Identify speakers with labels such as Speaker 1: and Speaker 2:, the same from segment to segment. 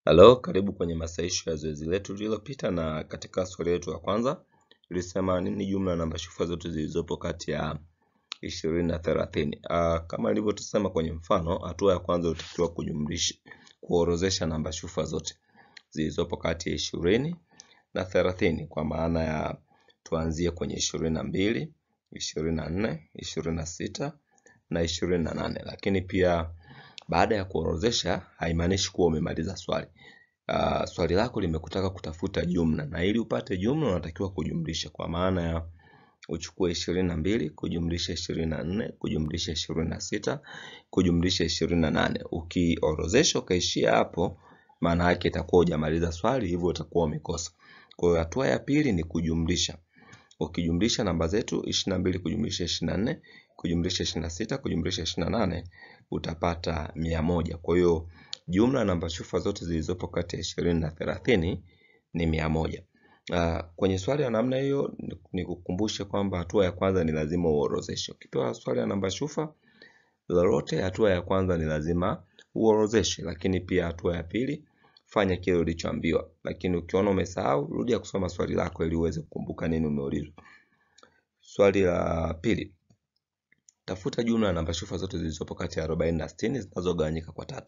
Speaker 1: Halo, karibu kwenye masahisho ya zoezi letu lililopita, na katika swali letu la kwanza tulisema nini jumla ya namba shufwa zote zilizopo kati ya 20 na 30. Kama nilivyotusema kwenye mfano, hatua ya kwanza utakiwa kujumlisha, kuorozesha namba shufwa zote zilizopo kati ya 20 na 30, kwa maana ya tuanzie kwenye 22, 24, 26 na 28. Lakini pia baada ya kuorozesha haimaanishi kuwa umemaliza swali. Swali lako limekutaka kutafuta jumla, na ili upate jumla unatakiwa kujumlisha, kwa maana ya uchukue 22 kujumlisha 24 kujumlisha 26 kujumlisha 28. Ukiorozesha ukaishia hapo, maana yake itakuwa hujamaliza swali, hivyo utakuwa umekosa. Kwa hiyo hatua ya pili ni kujumlisha. Ukijumlisha namba zetu 22 kujumlisha 24 kujumlisha 26 kujumlisha 28 utapata 100. Kwa hiyo jumla namba shufwa zote zilizopo kati ya 20 na 30 ni 100. Kwenye swali ya namna hiyo nikukumbushe kwamba hatua ya kwanza ni lazima uorozeshe. Ukipewa swali ya namba shufwa lolote, hatua ya kwanza ni lazima uorozeshe, lakini pia hatua ya pili fanya kile ulichoambiwa. Lakini ukiona umesahau, rudia kusoma swali lako ili uweze kukumbuka nini umeulizwa. Swali la pili, tafuta jumla ya namba shufwa zote zilizopo kati ya 40 na 60 zinazogawanyika kwa 3.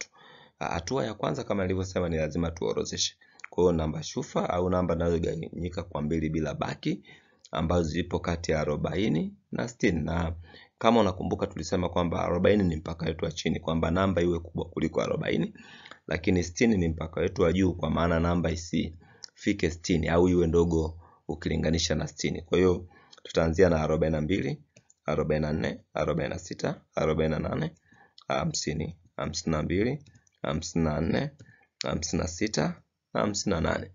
Speaker 1: Hatua ya kwanza kama nilivyosema ni lazima tuorozeshe. Kwa hiyo namba shufwa au namba zinazogawanyika kwa 2 bila baki ambazo zipo kati ya 40 na 60. Na kama unakumbuka tulisema kwamba 40 ni mpaka wetu wa chini, kwamba namba iwe kubwa kuliko 40, lakini 60 ni mpaka wetu wa juu, kwa maana namba isifike 60 au iwe ndogo ukilinganisha na 60. Kwa hiyo tutaanzia na 42, 44, 46, 48, 50, 52, 54, 56 na 58.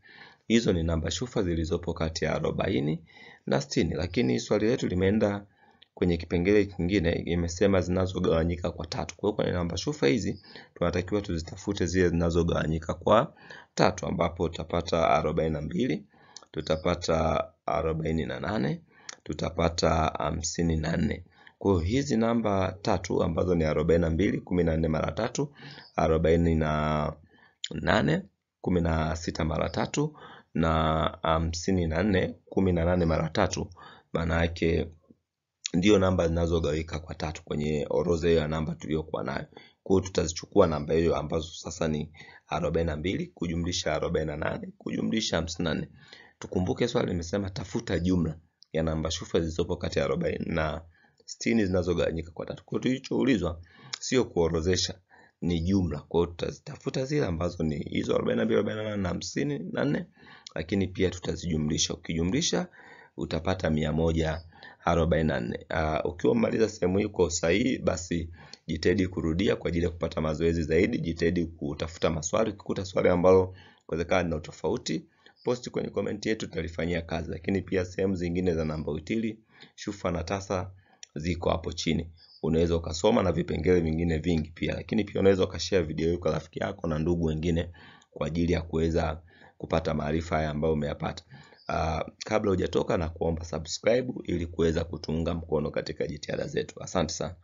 Speaker 1: Hizo ni namba shufwa zilizopo kati ya 40 na 60. Lakini swali letu limeenda kwenye kipengele kingine, imesema zinazogawanyika kwa 3. Kwa hiyo kwenye namba shufwa hizi tunatakiwa tuzitafute zile zinazogawanyika kwa 3, ambapo tutapata 42, tutapata 48, tutapata 54. Kwa hiyo hizi namba 3 ambazo ni 42 14 mara 3, 48 16 mara 3 na 54 18 mara 3, maana yake ndio namba zinazogawika kwa 3 kwenye orodha ya namba tuliyokuwa nayo. Kwa hiyo tutazichukua namba hiyo ambazo sasa ni 42 kujumlisha 48 kujumlisha 54. Tukumbuke swali limesema tafuta jumla ya namba shufwa zilizopo kati ya 40 na 60 zinazogawanyika kwa 3. Kwa hiyo tulichoulizwa sio kuorozesha, ni jumla. Kwa hiyo tutazitafuta zile ambazo ni hizo 42, 48 na 54, lakini pia tutazijumlisha. Ukijumlisha utapata 144. Ukiwa umaliza sehemu hii kwa usahihi, basi jitahidi kurudia kwa ajili ya kupata mazoezi zaidi. Jitahidi kutafuta maswali. Ukikuta swali ambalo inawezekana lina tofauti, posti kwenye comment yetu, tutalifanyia kazi. Lakini pia sehemu zingine za namba utili, shufwa na tasa ziko hapo chini. Unaweza ukasoma na vipengele vingine vingi pia. Lakini pia unaweza ukashare video hii kwa rafiki yako na ndugu wengine kwa ajili ya kuweza kupata maarifa haya ambayo umeyapata. Kabla hujatoka na kuomba subscribe ili kuweza kutunga mkono katika jitihada zetu. Asante sana.